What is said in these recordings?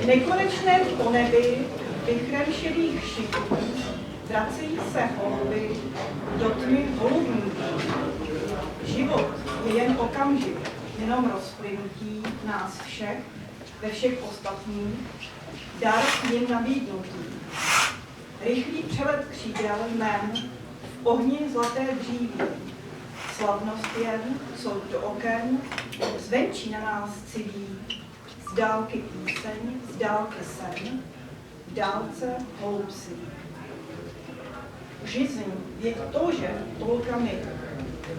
Nekonečné po nebi, vychrem šedých šiků, vracejí se holuby do tmy holubníků. Život je jen okamžik, jenom rozplynutí nás všech, ve všech ostatních, dar jim nabídnutý. Rychlý přelet křídel jmen v ohni zlaté dříví. Slavnost jen, co do oken, zvenčí na nás civí. Z dálky píseň, z dálky sen, v dálce holub sní. Жизнь ведь тоже толка мир,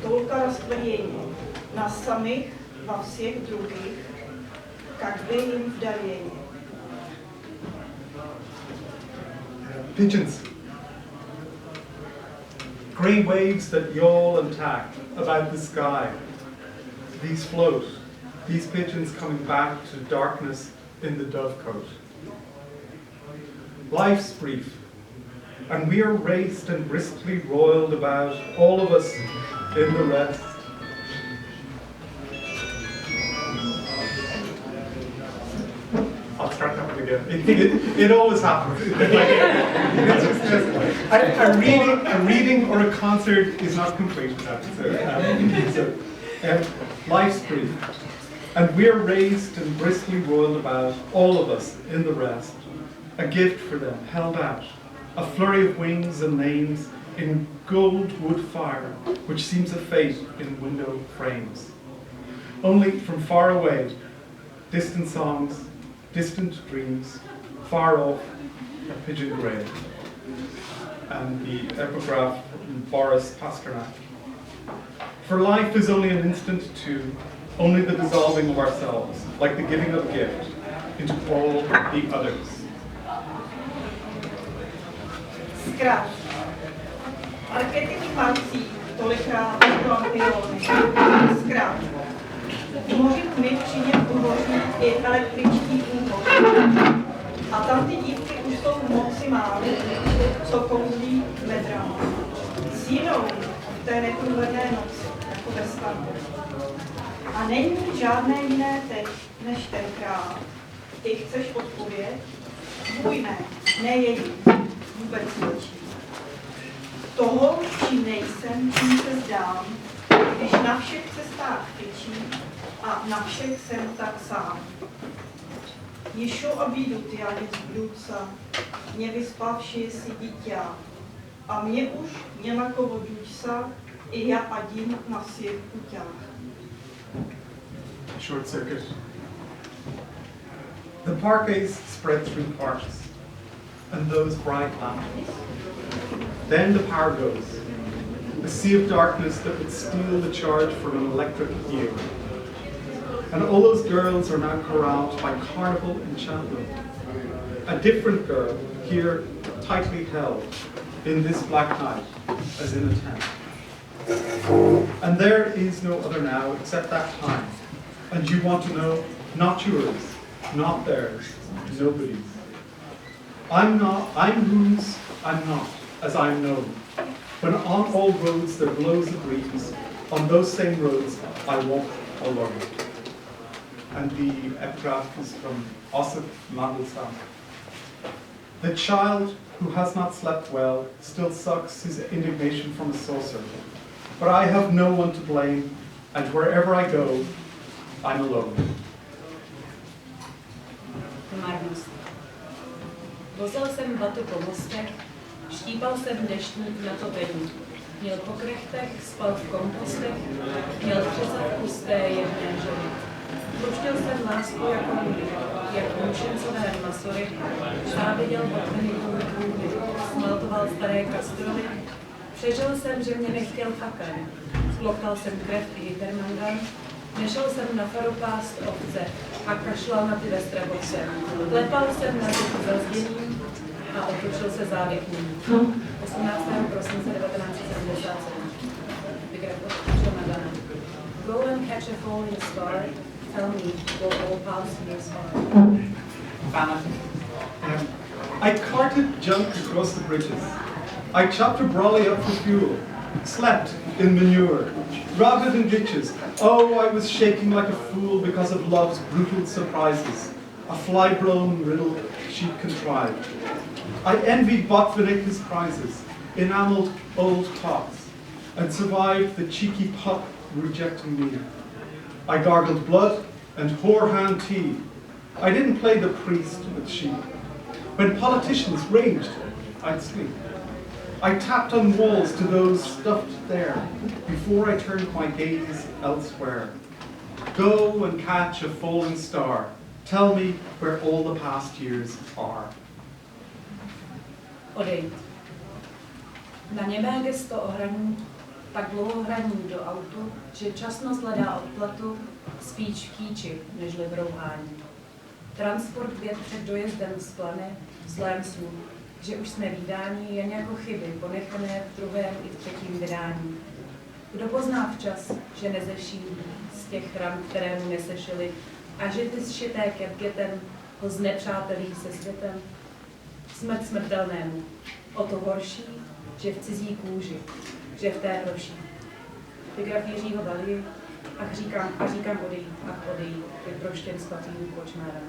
толка растворения, нас самих во всех других, как бы им в дарении. Pigeons. Grey waves that yawl and tack about the sky. These float, these pigeons coming back to darkness in the dovecote. Life's brief, and we are raced and briskly roiled about, all of us in the rest. I'll start that one again. It always happens. A reading or a concert is not complete without it. Life's brief, and we are raised and briskly roiled about, all of us in the rest. A gift for them held out, a flurry of wings and names in gold wood fire, which seems a fate in window frames. Only from far away, distant songs, distant dreams, far off, a pigeon grey. And the epigraph from Boris Pasternak. For life is only an instant too, only the dissolving of ourselves, like the giving of a gift, into all the others. Zkrát. Archetypy marcí tolikrát proampiony. Zkrát. Moři tmy přinět umožní i elektrický úvod. A tam ty dívky už jsou moci málo, co kouzlí medrama. S jinou v té neprůhledné noci, jako ve stanu. A není žádné jiné teď, než tenkrát. Ty chceš odpověď? Můj ne její. Vůbec ničím. Toho, čím nejsem, čím se zdám, když na všech cestách tyčím a na všech jsem tak sám. Jišo abídu ty anic budouca, mě vyspavší si dítě, a mě už němako vodůčsa, i já adím na svých putách. Short circuit. The parquets spread through parks, and those bright lamps. Then the power goes, a sea of darkness that would steal the charge from an electric eel. And all those girls are now corralled by carnival enchantment. A different girl, here tightly held, in this black night, as in a tent. And there is no other now except that time. And you want to know, not yours, not theirs, nobody's. I'm whose, I'm not, as I'm known. When on all roads there blows a breeze, on those same roads I walk alone. And the epigraph is from Ossip Mandelstam. The child who has not slept well still sucks his indignation from a saucer. But I have no one to blame, and wherever I go, I'm alone. Marnost. Vozil jsem batu po mostech, štípal jsem deštník na topení. Měl po krechtech, spal v kompostech, měl přesavku z té jedné ženy. Pouštěl jsem lásku jako ludy, jak mušencové masory, záviděl potveny kůry, smeltoval staré kastroly. Přežil jsem, že mě nechtěl fakar. Sklokal jsem krev i hypermangan. Nešel jsem na faru pást ovce a kašlal na ty ve straboce. Klepal jsem na zub zazděním a otočil se závěkním. 18. prosince 1977. Vygrafil Magana. Go and catch a falling star. Tell me what all past years are. Vanity. I carted junk across the bridges. I chopped a brolly up for fuel, slept in manure, rotted in ditches. Oh, I was shaking like a fool because of love's brutal surprises, a fly-blown riddle she'd contrived. I envied Botvinnik's prizes, enameled old pots, and survived the cheeky pup rejecting me. I gargled blood and whorehand tea. I didn't play the priest with sheep. When politicians raged, I'd sleep. I tapped on walls to those stuffed there before I turned my gaze elsewhere. Go and catch a falling star. Tell me where all the past years are. Odejít. Na němé gesto ohraní, tak dlouho hraní do autu, že časnost hledá odplatu, spíš v kýči, nežli v rouhání. Transport věd před dojezdem z plany, v zlém snu, že už jsme vídání jen jako chyby, ponechané v druhém i v třetím vydání. Kdo pozná včas, že nezeší z těch ran, které mu nesešily, a že ty zšité catgetem ho znepřátelí se světem? Smrt smrtelnému, o to horší, že v cizí kůži, že v té hroší. Vygraf Jiřího Valii, a říkám odejít, vyproštěn svatým kočmárem.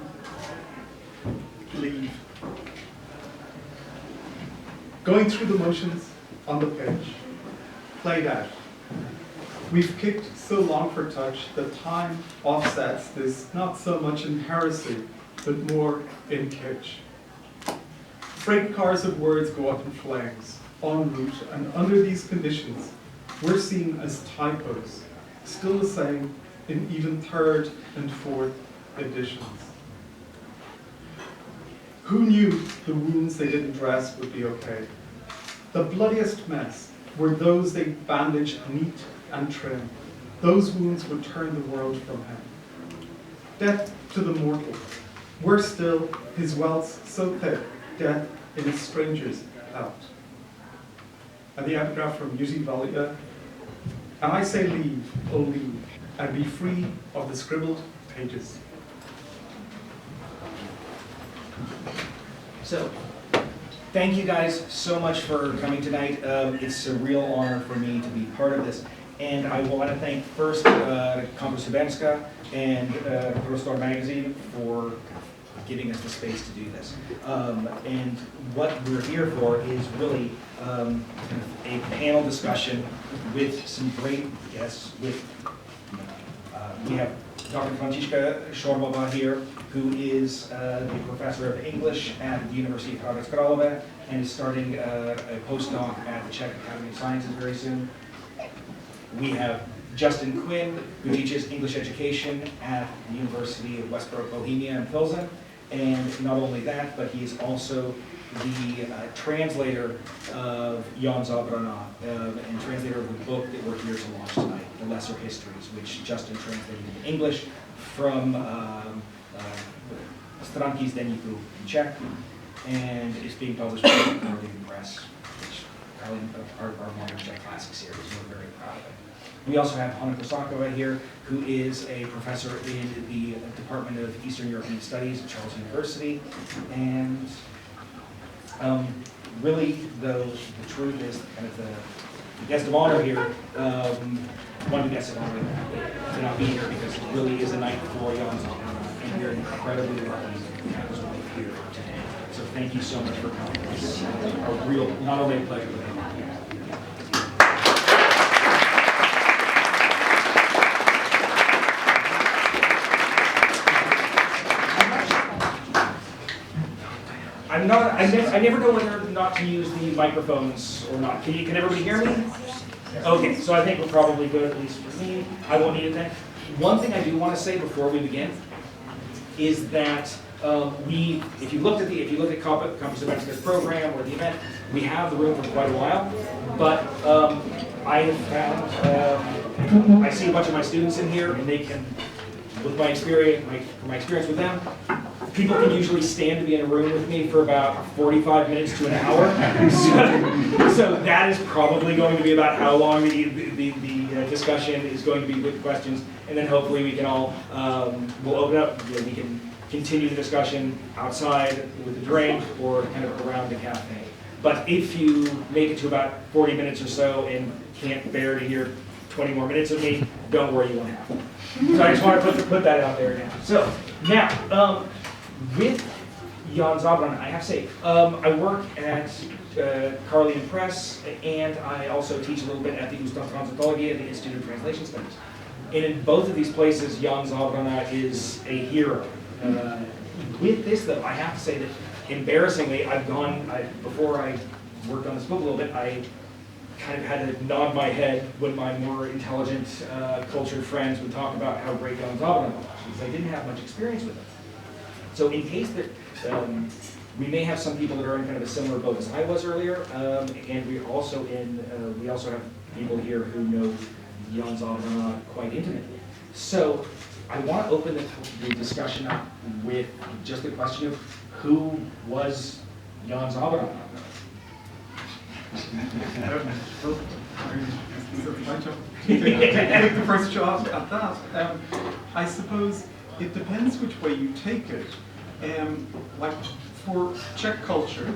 Leave. Going through the motions on the page. Played out. We've kicked so long for touch that time offsets this not so much in heresy, but more in kitsch. Freight cars of words go up in flames, en route, and under these conditions, we're seen as typos, still the same in even third and fourth editions. Who knew the wounds they didn't dress would be okay? The bloodiest mess were those they bandaged neat and trim. Those wounds would turn the world from him. Death to the mortal. Worse still, his welts so thick, death in a stranger's pelt. And the epigraph from Justin Quinn. And I say leave, oh leave, and be free of the scribbled pages. So, thank you guys so much for coming tonight. It's a real honor for me to be part of this. And I want to thank first Kampus Hybernská and Prostor Magazine for giving us the space to do this. And what we're here for is really a panel discussion with some great guests. We have Dr. Františka Schormová here, who is the professor of English at the University of Hradec Králové and is starting a postdoc at the Czech Academy of Sciences very soon. We have Justin Quinn, who teaches English education at the University of Westbrook, Bohemia in Pilsen. And not only that, but he is also the translator of Jan Zábrana and translator of the book that we're here to launch tonight, The Lesser Histories, which Justin translated in English from Stránky z deníku in Czech, and it's being published by the Karolinum Press, which our modern Czech classic series. We're very proud of it. We also have Hana Kosáková here, who is a professor in the Department of Eastern European Studies at Charles University. And really, the truth is kind of the guest of honor here, one of the guests of honor to not be here because it really is a night for Jan Zábrana, and we're incredibly lucky to have his wife here today. So thank you so much for coming. It's a real, not only a pleasure, but an honor. I never know whether or not to use the microphones or not. Can everybody hear me? Okay, so I think we're probably good, at least for me. I won't need it then. One thing I do want to say before we begin is that if you look at Kampus Hybernská's program or the event, we have the room for quite a while. But I have found I see a bunch of my students in here, and they can, with my experience, my experience with them. People can usually stand to be in a room with me for about 45 minutes to an hour. So that is probably going to be about how long the discussion is going to be with questions, and then hopefully we can all, we'll open up, we can continue the discussion outside with a drink or kind of around the cafe. But if you make it to about 40 minutes or so and can't bear to hear 20 more minutes of me, don't worry, you won't have to. So I just want to put that out there now. So now, with Jan Zábrana, I have to say, I work at Karolinum Press, and I also teach a little bit at the Translatology and the Institute of Translation Studies. And in both of these places, Jan Zábrana is a hero. With this, though, I have to say that, embarrassingly, before I worked on this book a little bit, I kind of had to nod my head when my more intelligent, cultured friends would talk about how great Jan Zábrana was, because I didn't have much experience with him. So in case that we may have some people that are in kind of a similar boat as I was earlier, and we also have people here who know Jan Zábrana quite intimately. So I want to open the discussion up with just the question of who was Jan Zábrana? Take the first shot at that. I suppose it depends which way you take it. Like for Czech culture,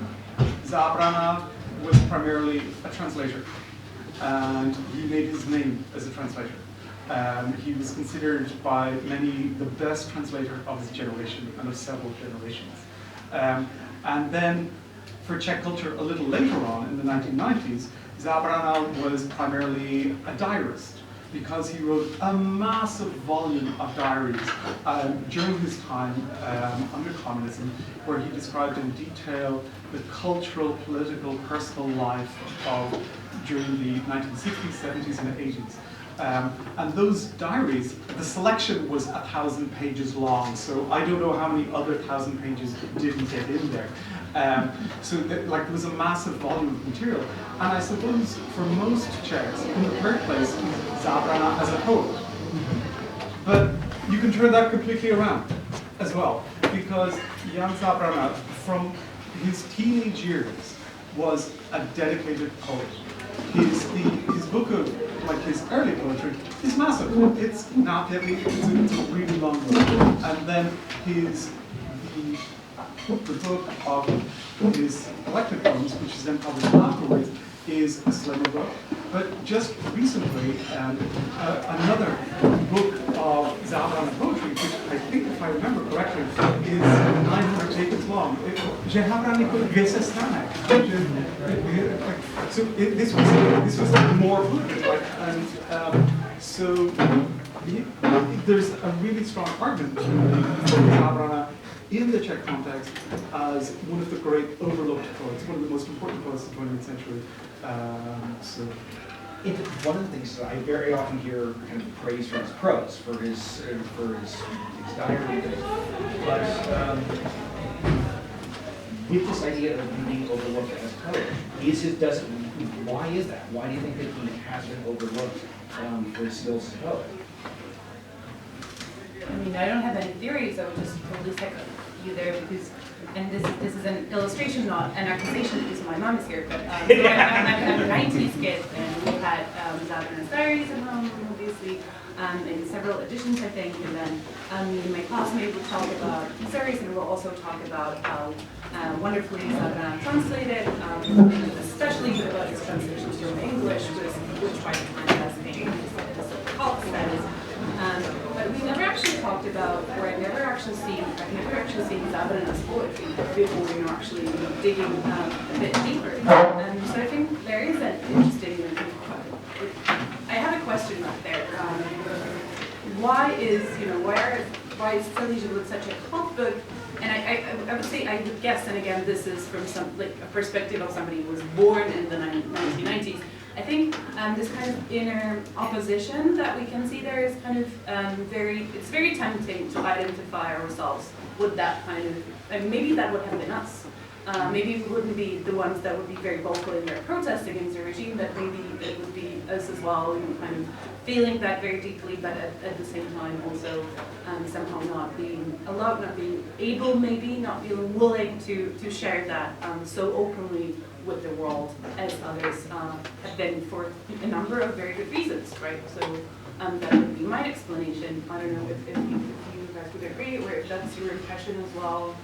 Zábrana was primarily a translator, and he made his name as a translator. He was considered by many the best translator of his generation and of several generations. And then for Czech culture a little later on in the 1990s, Zábrana was primarily a diarist, because he wrote a massive volume of diaries during his time under communism, where he described in detail the cultural, political, personal life of during the 1960s, 70s, and 80s. And those diaries, the selection was 1,000 pages long, so I don't know how many other 1,000 pages didn't get in there. There was a massive volume of material. And I suppose for most Czechs, in the third place, Zábrana as a poet. But you can turn that completely around as well, because Jan Zábrana, from his teenage years, was a dedicated poet. His book of, his early poetry is massive. It's not heavy, it's a really long book. And then the book of his collected poems, which is then published afterwards, is a slimmer book. But just recently, another book of Zábrana poetry, which I think, if I remember correctly, is 900 pages long. So this was more poetry, so there's a really strong argument between Zábrana in the Czech context as one of the great overlooked poets, one of the most important poets of the 20th century. One of the things that I very often hear kind of praise for his prose, for his diary, but with this idea of him being overlooked as a poet, why is that? Why do you think that he has been overlooked for his skills as a poet? I mean, I don't have any theories. I would just totally second you there, because, and this is an illustration, not an accusation, because my mom is here. But so I'm a 90s kid, and we had Zábrana's diaries at home, obviously, in several editions, I think. And then my classmate would talk about the series, and we'll also talk about how wonderfully Zábrana translated, especially about his translation to English, which by the time has made a cult status. But we never actually talked about, or I've never actually seen Zábrana's poetry before we were actually digging a bit deeper. So I think there is an interesting, I have a question up there. Why is Celížek such a cult book? And I would say, I would guess, and again, this is from a perspective of somebody who was born in the 1990s. I think this kind of inner opposition that we can see there is kind of it's very tempting to identify ourselves with that kind of, and maybe that would have been us. Maybe we wouldn't be the ones that would be very vocal in their protest against the regime, but maybe it would be us as well, kind of feeling that very deeply, but at the same time also somehow not being allowed, not being able, maybe not feeling willing to share that so openly with the world as others have been for a number of very good reasons, right? So that would be my explanation. I don't know if you guys would agree or if that's your impression as well.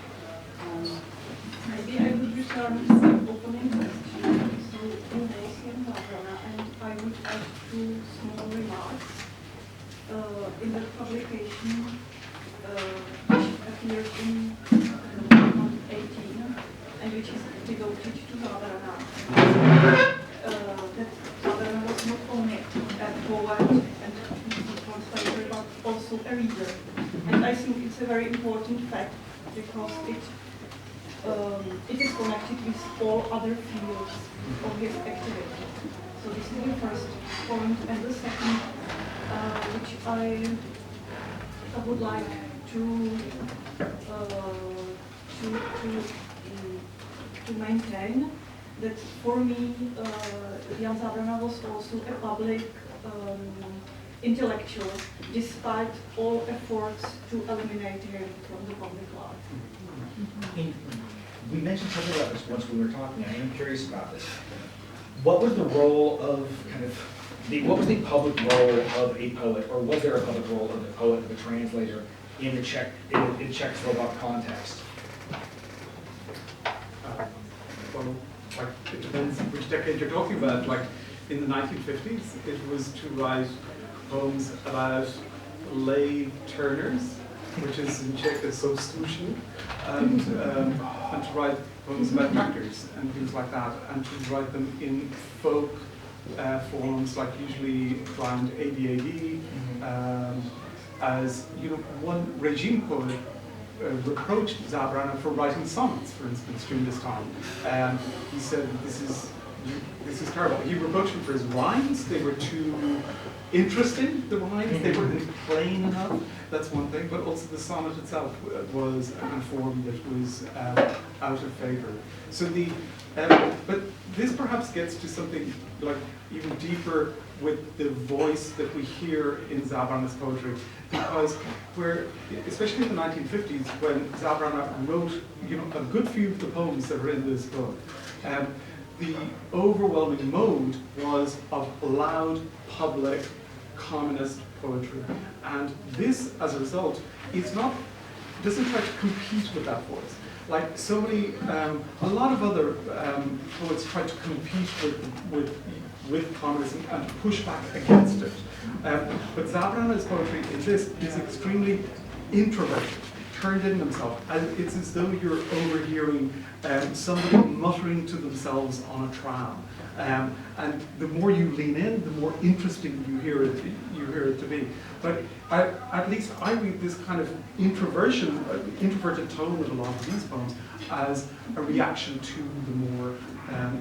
Maybe I would return to the opening question. So in Jan Zábrana, and I would add 2 small remarks. In the publication, which appeared in 2018, and which is devoted to Zábrana, that Zábrana was not only a poet and a translator, but also a reader. And I think it's a very important fact because it is connected with all other fields of his activity. So this is the first point, and the second, which I would like to maintain, that for me, Jan Zábrana was also a public intellectual, despite all efforts to eliminate him from the public life. We mentioned something about this once we were talking, and I'm curious about this. What was the role of what was the public role of a poet, or was there a public role of a poet, of a translator in the Czechoslovak context? Well, like, it depends which decade you're talking about. Like, in the 1950s, it was to write poems about lay turners, which is in Czech a souslušník, and to write poems about tractors and things like that, and to write them in folk forms, like usually rhymed ADAD. As you know, one regime poet reproached Zábrana for writing sonnets, for instance, during this time. He said, this is terrible. He reproached him for his rhymes. They were too interesting, the rhymes. They weren't plain enough. That's one thing. But also the sonnet itself was a form that was out of favor. So but this perhaps gets to something like even deeper with the voice that we hear in Zábrana's poetry, because especially in the 1950s, when Zábrana wrote, a good few of the poems that are in this book, the overwhelming mode was of loud, public, communist poetry, and this, as a result, doesn't try to compete with that voice. Like so many, a lot of other poets try to compete with communism and push back against it. But Zábrana's poetry in this is extremely introverted, turned in themselves. And it's as though you're overhearing somebody muttering to themselves on a tram. And the more you lean in, the more interesting you hear it to be. But at least I read this kind of introverted tone of a lot of these poems as a reaction to the more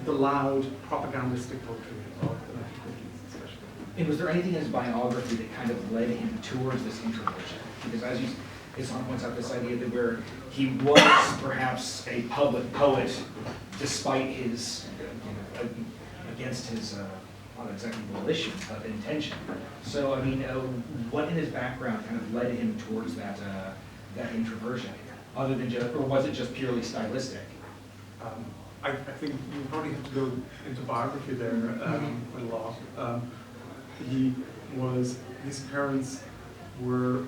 the loud, propagandistic poetry of the 1950s, especially. And was there anything in his biography that kind of led him towards this introversion? Because as Hassan points out, this idea that where he was perhaps a public poet, despite his, against his not exactly volition, but intention. So, I mean, what in his background kind of led him towards that introversion, other than just, or was it just purely stylistic? I think you probably have to go into biography there quite a lot. His parents were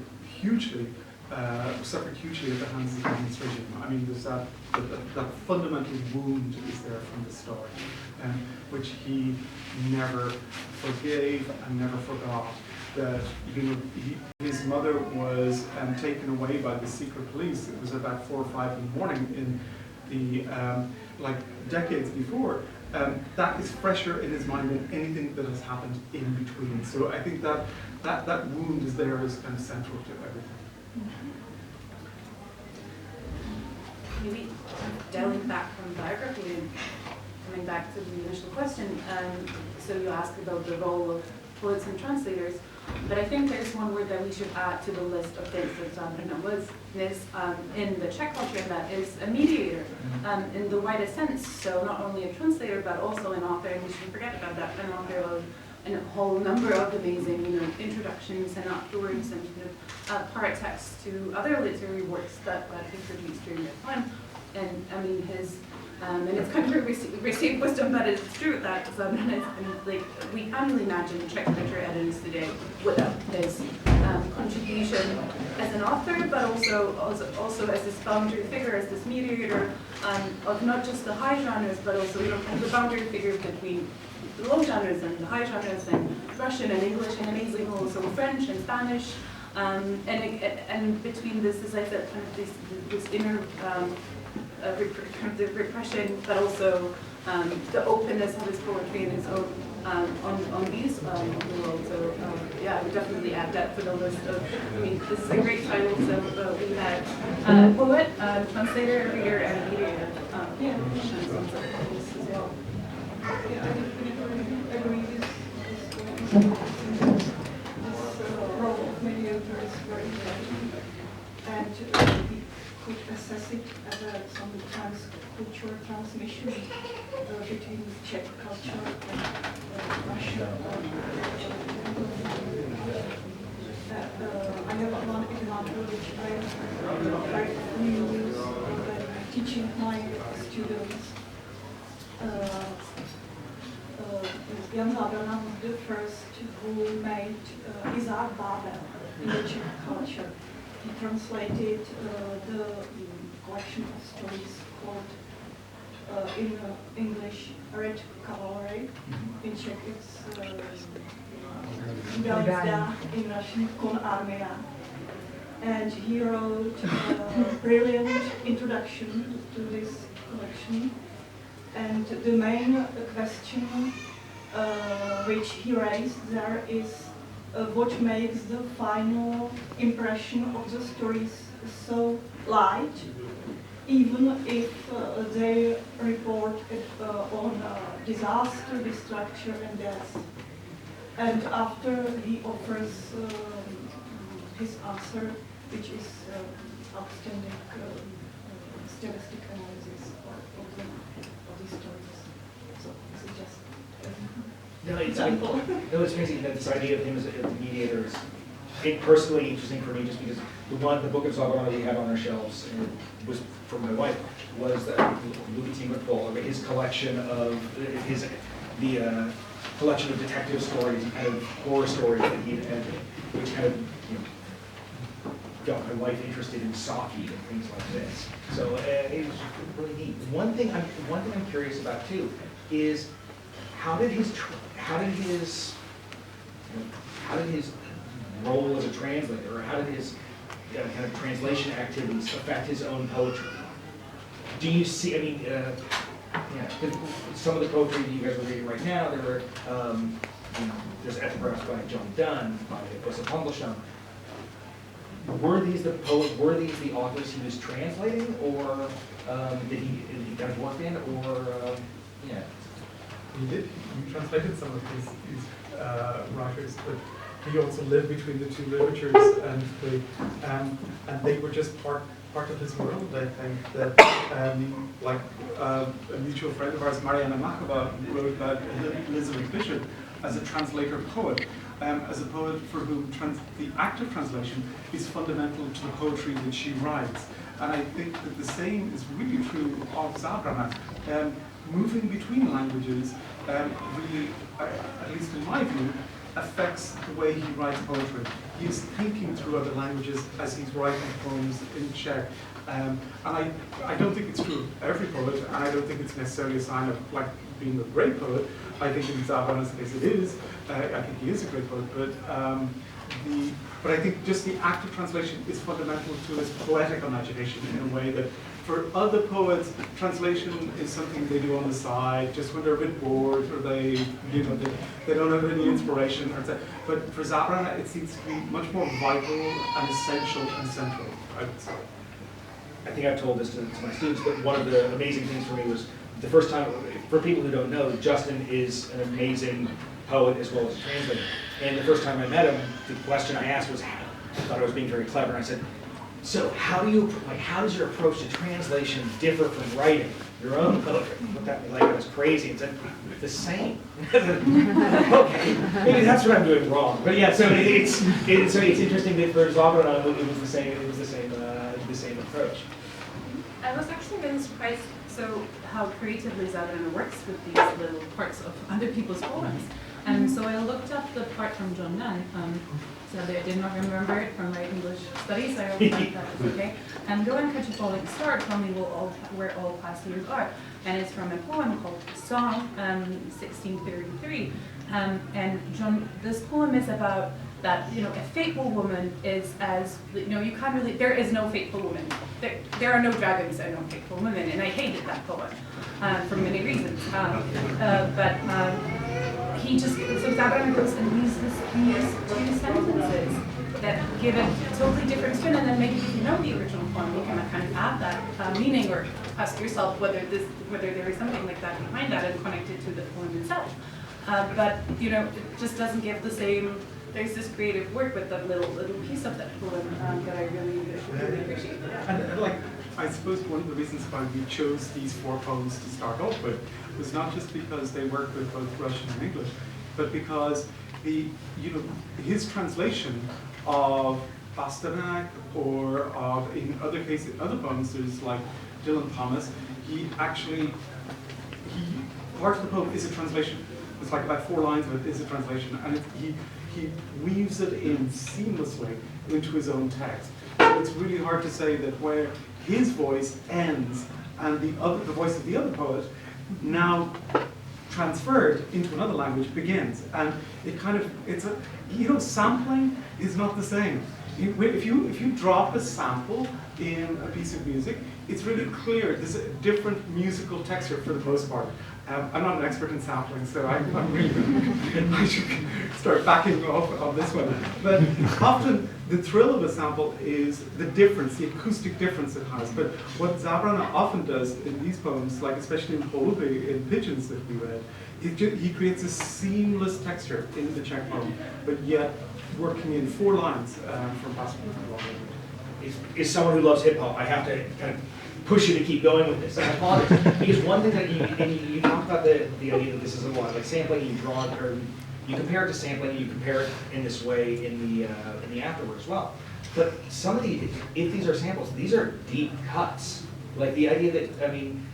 suffered hugely at the hands of the administration. I mean, there's that fundamental wound is there from the start, which he never forgave and never forgot. That his mother was taken away by the secret police. It was about 4 or 5 in the morning in the decades before. That is fresher in his mind than anything that has happened in between. So I think that wound is there as kind of central to everything. Maybe dialing back from biography and coming back to the initial question, so you asked about the role of poets and translators, but I think there's one word that we should add to the list of things that Zábrana is in the Czech culture, and that is a mediator in the widest sense. So not only a translator, but also an author, and we shouldn't forget about that, an author of a whole number of amazing, introductions and afterwards and part text to other literary works that he produced during that time. And I mean, his And it's kind of a received wisdom, but it's true that Zábrana is, like, we can't really imagine Czech literature editors today without his contribution as an author, but also as this boundary figure, as this mediator of not just the high genres, but also kind of the boundary figure between the low genres and the high genres, and Russian and English, and amazingly also French and Spanish, and between this, as I said, kind of this inner kind of the repression, but also the openness of his poetry and his own on these of the world. So yeah, I would definitely add that for the list of. I mean, this is a great title. So we had poet, translator, reader, and mediator. Yeah, as well. Yeah, I definitely agree with this role of mediator is very important, and we could assess it as a sometimes cultural transmission between Czech culture and Russia. I have one example which I use when teaching my students. Jan Zábrana was the first who made Isaac Babel in the Czech culture. He translated the collection of stories called in English Red Cavalry. In Czech it's in Russian Kon Armia. And he wrote a brilliant introduction to this collection. And the main question which he raised there is what makes the final impression of the stories so light, even if they report on disaster, destruction, and death. And after he offers his answer, which is outstanding stylistic analysis of these stories. So this is just it's amazing that this idea of him as a mediator is personally interesting for me, just because the book of Zábrana we had on our shelves was from my wife, was his collection of the collection of detective stories and kind of horror stories that he had edited, which kind of got my wife interested in Saki and things like this. So it was really neat. One thing I'm curious about too is how did his role as a translator, or how did his kind of translation activities affect his own poetry? Do you see? I mean, some of the poetry that you guys are reading right now, there were there's epigraphs by John Donne, by Kosáková. Were these the authors he was translating, or did he kind of work in, or yeah? He translated some of his writers, but he also lived between the two literatures, and they were just part of his world. I think that like a mutual friend of ours, Mariana Machova, wrote about Elizabeth Bishop as a translator poet. As a poet for whom the act of translation is fundamental to the poetry that she writes. And I think that the same is really true of Zábrana. Moving between languages really, at least in my view, affects the way he writes poetry. He's thinking through other languages as he's writing poems in Czech. And I don't think it's true of every poet, and I don't think it's necessarily a sign of like being a great poet. I think in Zábrana's case it is. I think he is a great poet, but I think just the act of translation is fundamental to his poetic imagination in a way that for other poets, translation is something they do on the side, just when they're a bit bored, or they don't have any inspiration. But for Zábrana, it seems to be much more vital and essential and central, I would say. I think I've told this to my students, but one of the amazing things for me was the first time, for people who don't know, Justin is an amazing poet as well as a translator. And the first time I met him, the question I asked was, I thought I was being very clever, and I said, so how does your approach to translation differ from writing your own poetry? He looked at me like I was crazy and said, the same. Okay, maybe that's what I'm doing wrong. But yeah, so it's interesting that for Zábrana it was the same approach. I was actually really surprised so how creatively Zábrana works with these little parts of other people's poems. And so I looked up the part from John Donne. Sadly, I did not remember it from my English studies. I hope that was okay. And go and catch a falling star, tell me where all past years are. And it's from a poem called Song, 1633. And John, this poem is about that, you know, a faithful woman is as, you know, you can't really, there is no faithful woman. There are no dragons and no faithful women, and I hated that poem for many reasons. He just, so Zábrana goes and uses these two sentences that give a totally different spin, and then maybe if you know the original poem, you can kind of add that meaning, or ask yourself whether there is something like that behind that and connect it to the poem itself. But you know, it just doesn't give the same. There's this creative work with that little piece of that poem that I really appreciate. And like, I suppose one of the reasons why we chose these 4 poems to start off with was not just because they work with both Russian and English, but because his translation of Pasternak, or of, in other cases, other poems, there's like Dylan Thomas, part of the poem is a translation. It's like about 4 lines of it is a translation, and he weaves it in seamlessly into his own text. So it's really hard to say that where his voice ends and the voice of the other poet, now transferred into another language, begins. And it kind of, sampling is not the same. If you drop a sample in a piece of music, it's really clear there's a different musical texture for the most part. I'm not an expert in sampling, so I should start backing off on this one. But often the thrill of a sample is the difference, the acoustic difference it has. But what Zábrana often does in these poems, like especially in HYB, in Pigeons that we read, he creates a seamless texture in the Czech poem, but yet working in 4 lines from Pasternak. Is someone who loves hip hop, I have to kind of push you to keep going with this. I apologize. Because one thing that you talk about the idea that this is a lot like sampling, you draw it, or you compare it to sampling, you compare it in this way in the afterword as well. But some of if these are samples, these are deep cuts. Like the idea that, I mean,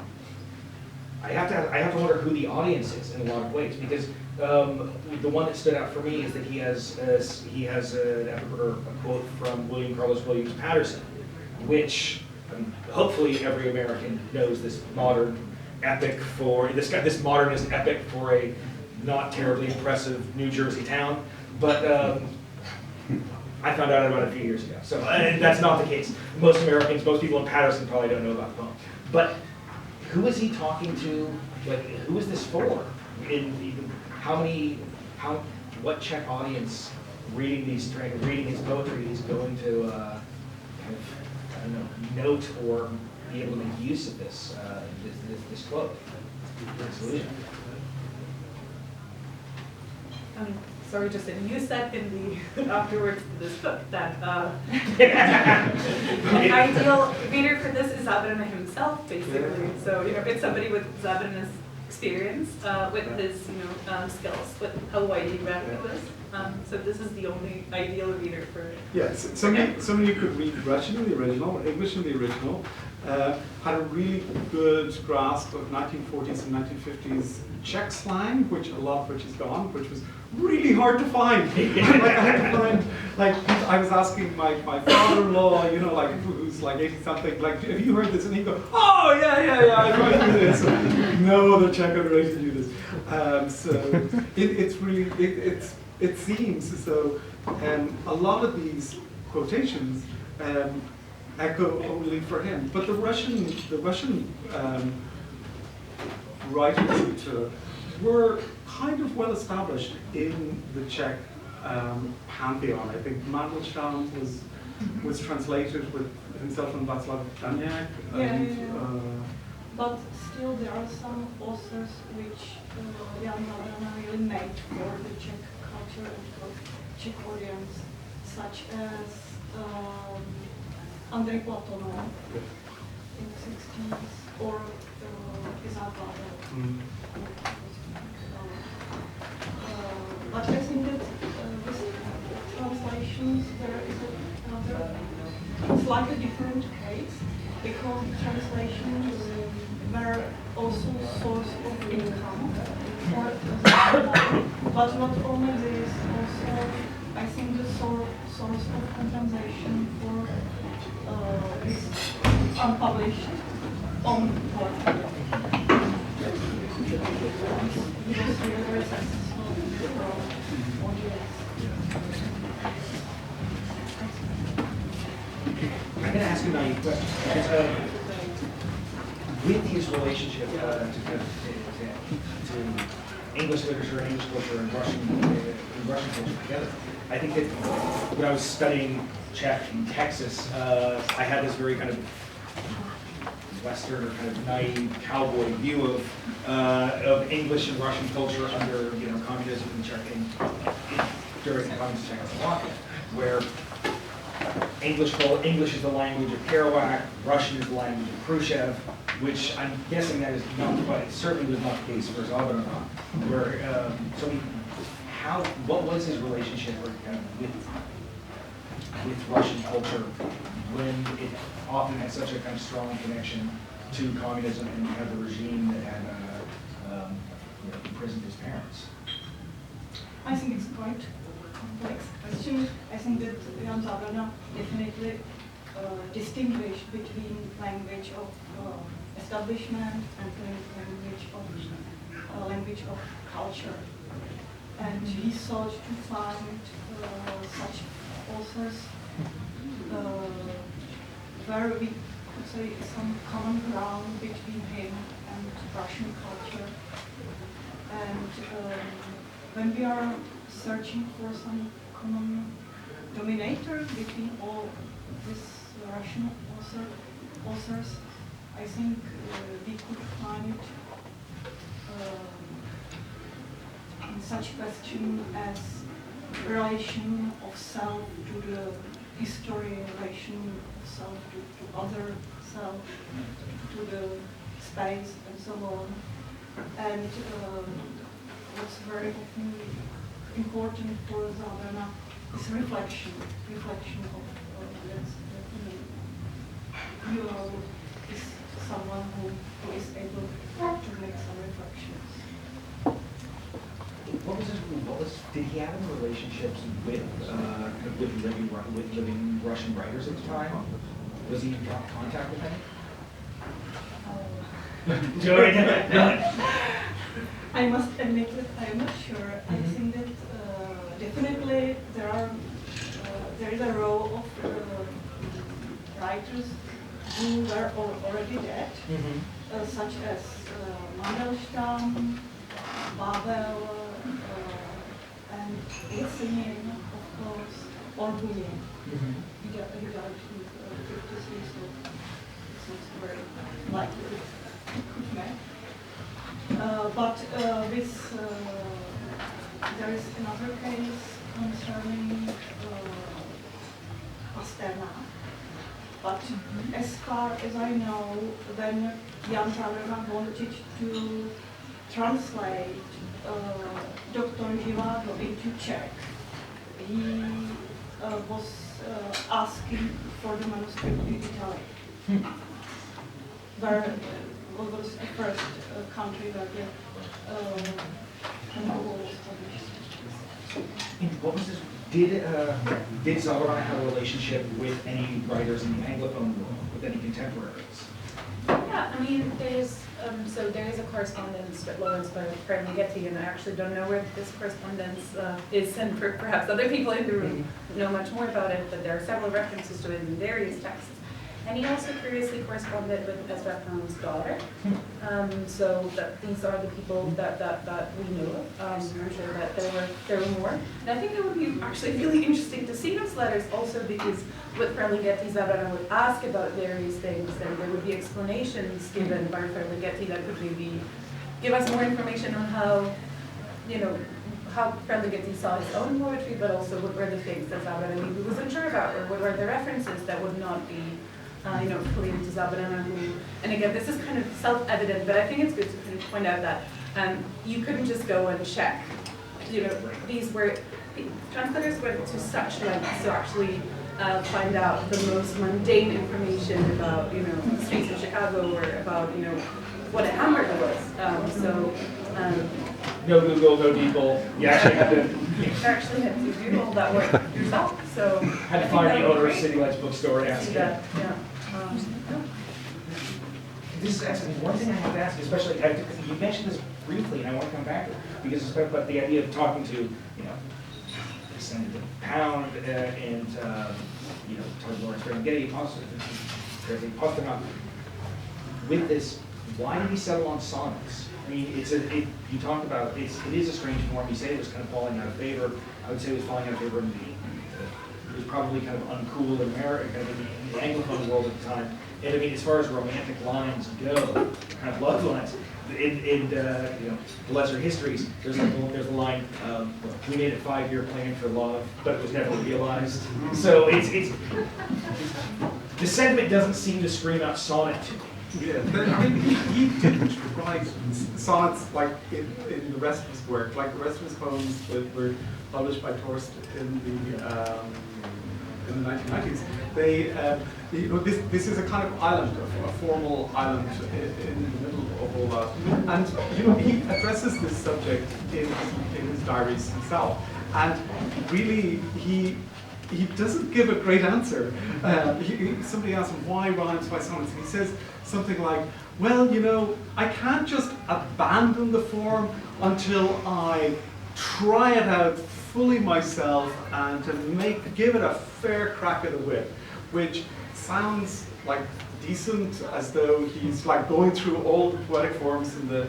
I have to wonder who the audience is in a lot of ways, because the one that stood out for me is that he has an epic or a quote from William Carlos Williams Patterson, which hopefully every American knows this modern epic for this modernist epic for a not terribly impressive New Jersey town, but I found out about it a few years ago. So that's not the case. Most people in Patterson probably don't know about the poem. But who is he talking to? Like, who is this for? What Czech audience reading his poetry is going to kind of, I don't know, note or be able to make use of this quote? Sorry, Justin, you said in the afterwards to this book that an ideal reader for this is Zábrana himself, basically. So it's somebody with Zábrana's experience, with his skills, with how widely read this. So this is the only ideal reader for it. Yes, somebody who could read Russian in the original, English in the original, had a really good grasp of 1940s and 1950s Czech slang, which a lot of which is gone, which was really hard to find. I had to find, I was asking my father-in-law, who's like 80-something, have you heard this? And he'd go, oh, yeah, I've heard this. No other Czech generation knew this. So it's really, it seems as though a lot of these quotations echo only for him. But the Russian writers were kind of well established in the Czech pantheon. I think Mandelstam was translated with himself and Václav Daněk. But still there are some authors which Jan Zábrana really made for the Czech culture and for Czech audience, such as Andrei Platonov in the 60s, or Zábrana. But I think that with translations there is another slightly different case, because translations were also source of income for Zábrana. But not only this, also I think the source of compensation for his unpublished own poetry. He was really very successful in I'm going to ask you a naive question. Because, with his relationship to English literature, English culture, and Russian culture together, I think that when I was studying Czech in Texas, I had this very kind of Western or kind of naive cowboy view of English and Russian culture under communism during the communist Czechoslovakia, where English is the language of Kerouac, Russian is the language of Khrushchev, which I'm guessing that is not quite, certainly was not the case for Zábrana. Where what was his relationship with Russian culture when it often had such a kind of strong connection to communism and you had the regime that had imprisoned his parents? I think it's quite complex question. I think that Jan Zábrana definitely distinguished between language of establishment and language of culture. And he sought to find such authors where we could say some common ground between him and Russian culture. And when we are searching for some common denominator between all these Russian authors, I think we could find it in such question as relation of self to the history, relation of self to other self, to the space, and so on. And what's very often important for Zábrana is reflection of is someone who is able to make some reflections. Did he have any relationships with living Russian writers at the time? Was he in contact with them? I must admit that I am not sure. I think that definitely there is a row of writers who were already dead, such as Mandelstam, Baugh, and Yesenin, of course, or Bunin. He died in 53, so it's not very likely that he could make. But there is another case concerning Pasternak. But as far as I know, when Jan Zábrana wanted to translate Dr. Živádlo into Czech, he was asking for the manuscript in Italy, where was the first country where the novel was published. And what was this? Did Zábrana have a relationship with any writers in the Anglophone world, with any contemporaries? Yeah, I mean, there is a correspondence with Lawrence by Ferlinghetti, and I actually don't know where this correspondence is, and perhaps other people in the room know much more about it, but there are several references to it in various texts. And he also curiously corresponded with Ezra Pound's daughter. So that these are the people that we know of. I'm sure that there were more. And I think it would be actually really interesting to see those letters also, because with Ferlinghetti, Zábrana would ask about various things, and there would be explanations given by Ferlinghetti that could maybe give us more information on how Ferlinghetti saw his own poetry, but also what were the things that Zábrana maybe wasn't sure about, or what were the references that would not be related to Zábrana. And again, this is kind of self-evident, but I think it's good to kind of point out that you couldn't just go and check. These were translators went to such lengths to actually find out the most mundane information about, you know, the streets of Chicago or about, you know, what a hamburger was. No Google, no Deeple. You actually had to do all that work yourself. So had to find the owner of City Lights bookstore and ask him. yeah. This is actually one thing I have to ask, especially you mentioned this briefly, and I want to come back to it because it's about the idea of talking to, you know, Senator Pound and you know, talking to Lawrence Ferlinghetti, with this. Why did he settle on sonnets? I mean, you talked about it is a strange form. You say it was kind of falling out of favor. I would say it was falling out of favor in it was probably kind of uncool in America, kind of in the Anglophone world at the time. And I mean, as far as romantic lines go, kind of love lines, in you know, the Lesser Histories, there's a line, we made a 5-year plan for love, but it was never realized. So it's the sentiment doesn't seem to scream out sonnet to me. Yeah, I mean, he didn't write sonnets like in the rest of his work. Like the rest of his poems that were published by Torst in the 1990s. They, you know, this is a kind of island, a formal island in the middle of all that. And you know, he addresses this subject in his diaries himself. And really, he doesn't give a great answer. Somebody asked him why rhymes by sonnets, and he says something like, well, you know, I can't just abandon the form until I try it out fully myself and to give it a fair crack at the whip, which sounds like decent, as though he's like going through all the poetic forms in the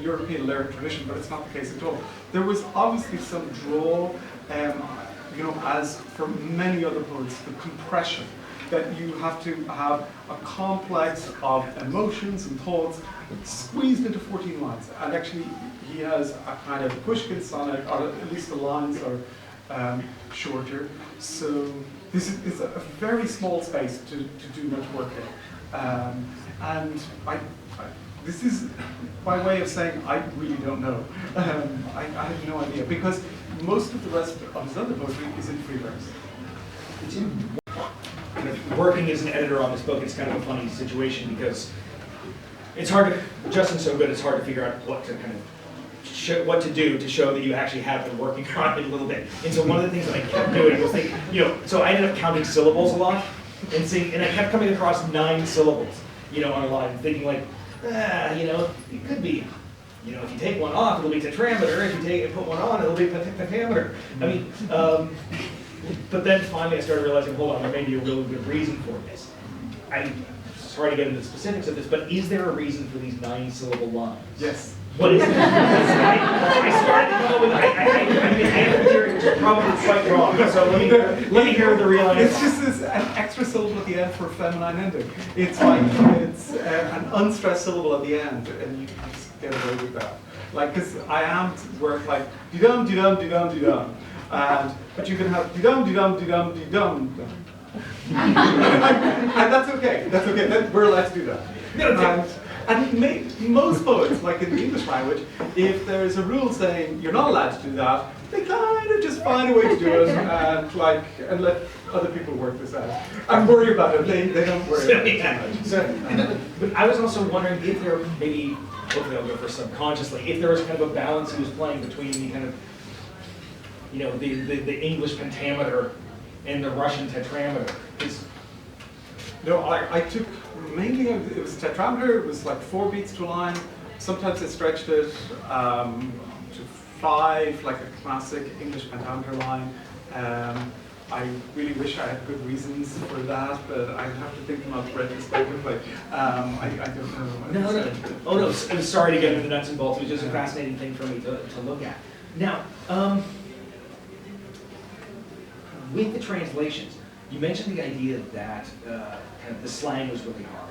European lyric tradition, but it's not the case at all. There was obviously some draw, you know, as for many other poets, the compression, that you have to have a complex of emotions and thoughts squeezed into 14 lines. And actually, he has a kind of Pushkin sonnet, or at least the lines are shorter. So this is a very small space to do much work in. And this is by way of saying I really don't know. I have no idea, because most of the rest of his other poetry is in free verse. Working as an editor on this book, it's kind of a funny situation because it's hard to, Justin's so good, it's hard to figure out what to kind of what to do to show that you actually have been working on it a little bit. And so one of the things that I kept doing was think, you know, so I ended up counting syllables a lot and I kept coming across 9 syllables, you know, on a line, thinking like, you know, it could be, you know, if you take one off, it'll be tetrameter. If you put one on, it'll be pentameter. I mean, but then finally I started realizing, hold on, there may be a really good reason for this. I'm sorry to get into the specifics of this, but is there a reason for these 9-syllable lines? Yes. What is it? I started to come up with, I mean, answer theory, which is probably quite wrong. So let me hear the real answer. It's just an extra syllable at the end for a feminine ending. It's like, it's an unstressed syllable at the end, and you can just get away with that. Like, because I am to work like, de-dum, de-dum, de-dum, de-dum. But you can have de-dum, de-dum, de-dum, de-dum. And that's okay. That's okay. We're allowed to do that. And most poets, like in the English language, if there's a rule saying you're not allowed to do that, they kind of just find a way to do it and let other people work this out. And worry about it. They don't worry about it too much. But I was also wondering if there maybe, hopefully I'll go for subconsciously, if there was kind of a balance he was playing between the kind of, you know, the English pentameter and the Russian tetrameter. No, I took mainly, it was tetrameter, it was like 4 beats to a line. Sometimes I stretched it to 5, like a classic English pentameter line. I really wish I had good reasons for that, but I'd have to think them up retrospectively. I don't know. No. Oh no, I'm sorry to get into the nuts and bolts. It was just a fascinating thing for me to look at. Now, with the translations, you mentioned the idea that kind of the slang was really hard.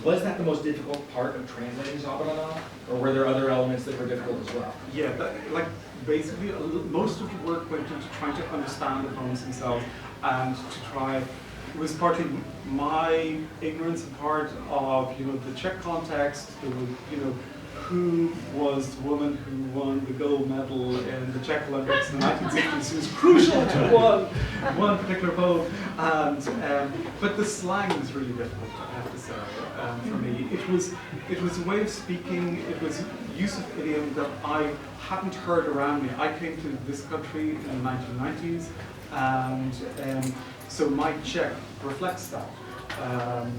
Was that the most difficult part of translating Zábrana, or were there other elements that were difficult as well? Yeah, like basically most of the work went into trying to understand the poems themselves and to try. It was partly my ignorance and part of, you know, the Czech context, the, you know, who was the woman who won the gold medal in the Czech Olympics in the 1960s, who was crucial to one particular poem. And but the slang was really difficult, I have to say, for me. It was a way of speaking. It was use of idiom that I hadn't heard around me. I came to this country in the 1990s, and so my Czech reflects that.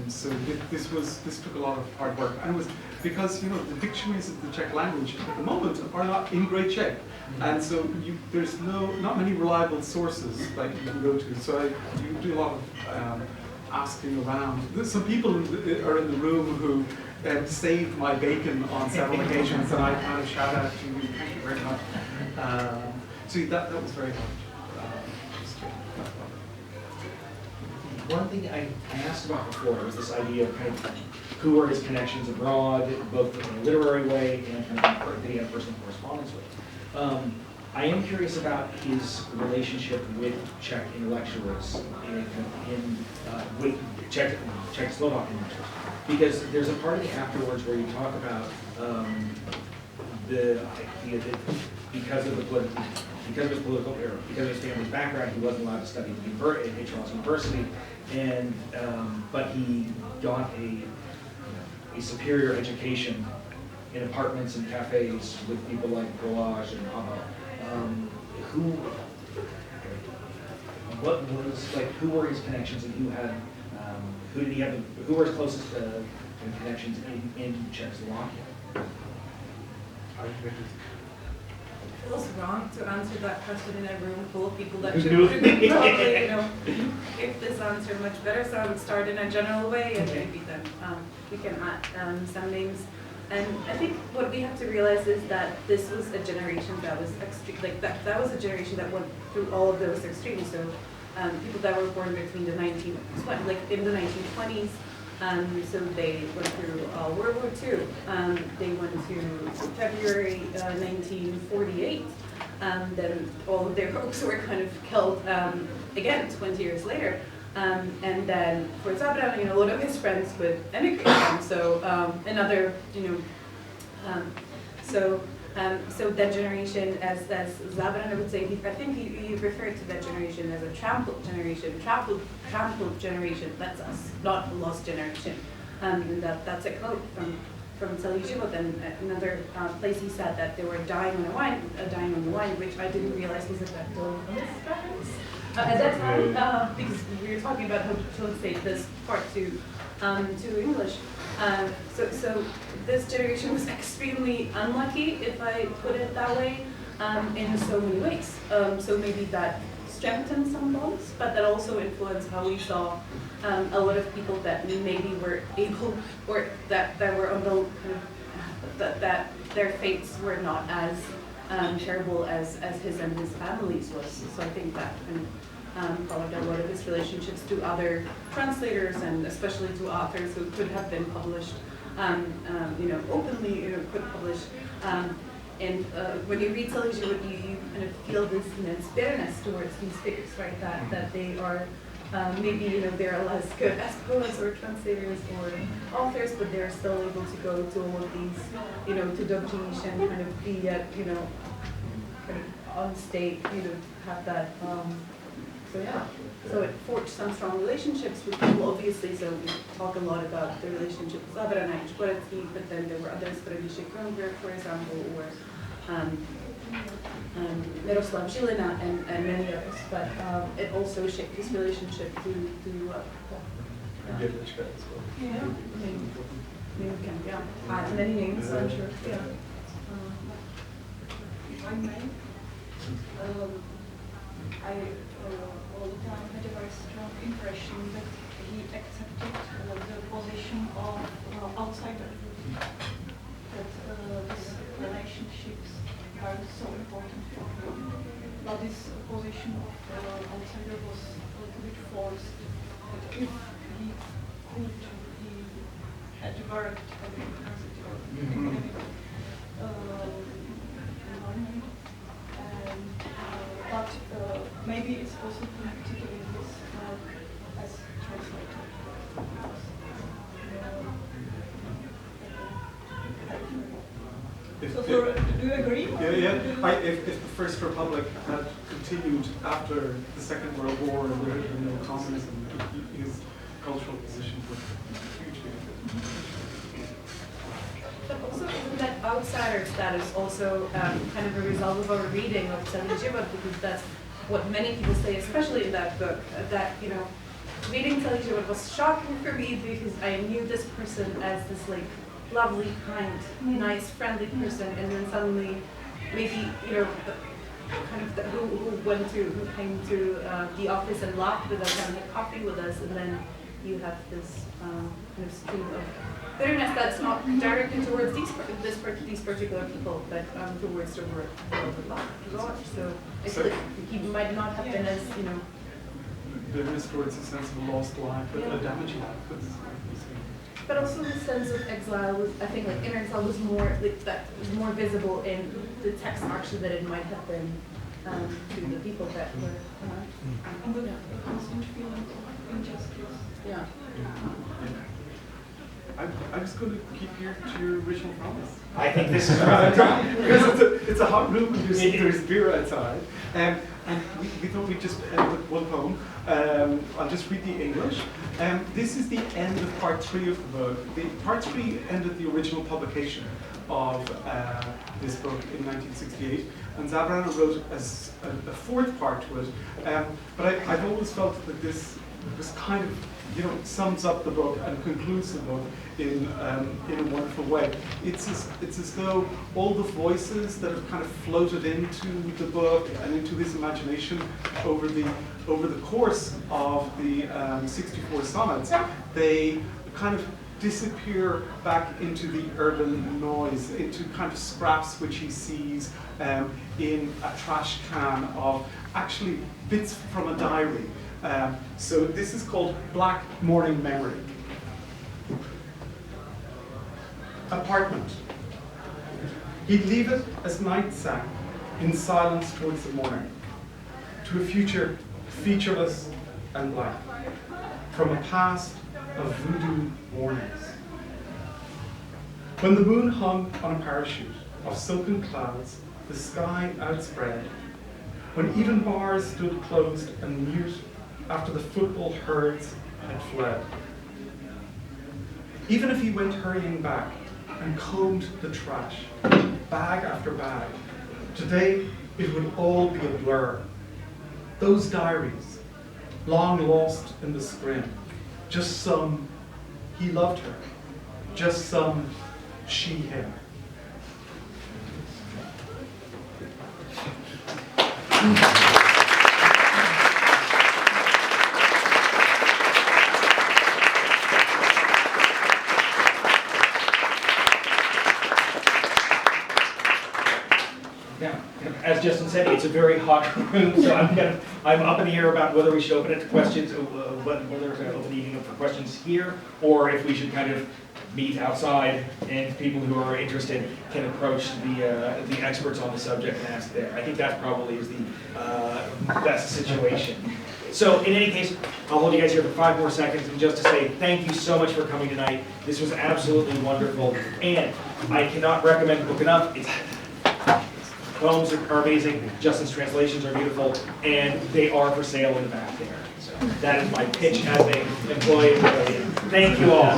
So this took a lot of hard work, and it was because the dictionaries of the Czech language at the moment are not in Great Czech, and so there's not many reliable sources that you can go to. So you do a lot of asking around. There's some people are in the room who saved my bacon on several occasions, and I kind of shout out to you, thank you very much. So that was very hard. One thing I asked about before was this idea of kind of who are his connections abroad, both in a literary way and kind of the personal correspondence way. I am curious about his relationship with Czech intellectuals with Czechoslovak intellectuals, because there's a part of the afterwards where you talk about the idea that because of his political era, because of his family's background, he wasn't allowed to study at Charles University, and but he got a superior education in apartments and cafes with people like Baugh and Hana. Who were his connections, and who were his closest connections in Czechoslovakia? It feels wrong to answer that question in a room full of people that should probably, give this answer much better. So I would start in a general way, and maybe then we can add some names. And I think what we have to realize is that this was a generation that was extreme, that was a generation that went through all of those extremes. So people that were born between the in the 1920s. So they went through World War II. They went to February 1948. Then all of their hopes were kind of killed again 20 years later. And then for Zábrana, a lot of his friends would emigrate them. So another, so that generation, as Zábrana would say, I think he referred to that generation as a trampled generation. Trampled generation, that's us, not a lost generation. And that's a quote from Celý život. And another place he said that they were dying on the wine, which I didn't realize was a vector at that time, because we were talking about how to translate this part to English. So this generation was extremely unlucky, if I put it that way, in so many ways. So maybe that strengthened some bonds, but that also influenced how we saw a lot of people that maybe were able, or that were on the that their fates were not as terrible as his and his family's was. So I think that followed a lot of his relationships to other translators, and especially to authors who could have been published, openly, could publish. And when you read Celý život, you kind of feel this bitterness towards these figures, right? That they are maybe they're less good as poets or translators or authors, but they're still able to go to all of these, to Dobříš and kind of be at, kind of on state, have that. So yeah, so it forged some strong relationships with people, obviously. So we talk a lot about the relationship with Zábrana and Škvorecký, but then there were others, Františka, for example, or Miroslav Žilina and many others. But it also shaped his relationship to Jedlička as well. yeah, we can add many names, I'm sure. Yeah. If I may, I all the time had a very strong impression that he accepted the position of outsider. That these relationships are so important for him. But this position of outsider was a little bit forced. That if he could, he had worked at the university or academic environment. But maybe it's also connected with his work as translator. if, So do you agree? if the First Republic had continued after the Second World War and there had been no communism, his cultural position would be hugely different. But also, isn't that outsider status also kind of a result of our reading of Celý život? Because that's what many people say, especially in that book, that, you know, reading Celý život was shocking for me because I knew this person as this like lovely, kind, nice, friendly person, and then suddenly, maybe, you know, who came to the office and laughed with us and had coffee with us, and then you have this kind of stream of bitterness that's not directed towards these particular people, but towards the world at large. So I feel like he might not have been as, you know. Bitterness towards a sense of a lost life, but a damaged life. But also the sense of exile was, I think, like inner exile was more like that was more visible in the text actually than it might have been to the people that were. And the constant feeling of injustice. Yeah. I'm just going to keep here to your original promise. I think this is around time. Because it's a hot room and there's beer outside. And we thought we'd just end with one poem. I'll just read the English. This is the end of part 3 of the book. Part 3 ended the original publication of this book in 1968. And Zábrana wrote as a fourth part to it. But I've always felt that this kind of, you know, sums up the book and concludes the book in a wonderful way. It's as though all the voices that have kind of floated into the book and into his imagination over the course of the 64 sonnets, they kind of disappear back into the urban noise, into kind of scraps which he sees in a trash can of actually bits from a diary. So this is called Black Morning Memory. Apartment. He'd leave it as night sank in silence towards the morning, to a future featureless and blank, from a past of voodoo warnings. When the moon hung on a parachute of silken clouds, the sky outspread, when even bars stood closed and mute after the football herds had fled. Even if he went hurrying back and combed the trash, bag after bag, today it would all be a blur. Those diaries, long lost in the scrim, just some he loved her, just some she him. As Justin said, it's a very hot room, so I'm up in the air about whether we should open it to questions, whether we're going to open the evening up for questions here, or if we should kind of meet outside and people who are interested can approach the experts on the subject and ask there. I think that probably is the best situation. So in any case, I'll hold you guys here for 5 more seconds, and just to say thank you so much for coming tonight. This was absolutely wonderful, and I cannot recommend the book enough. Poems are amazing, Justin's translations are beautiful, and they are for sale in the back there. So that is my pitch as an employee. Thank you all.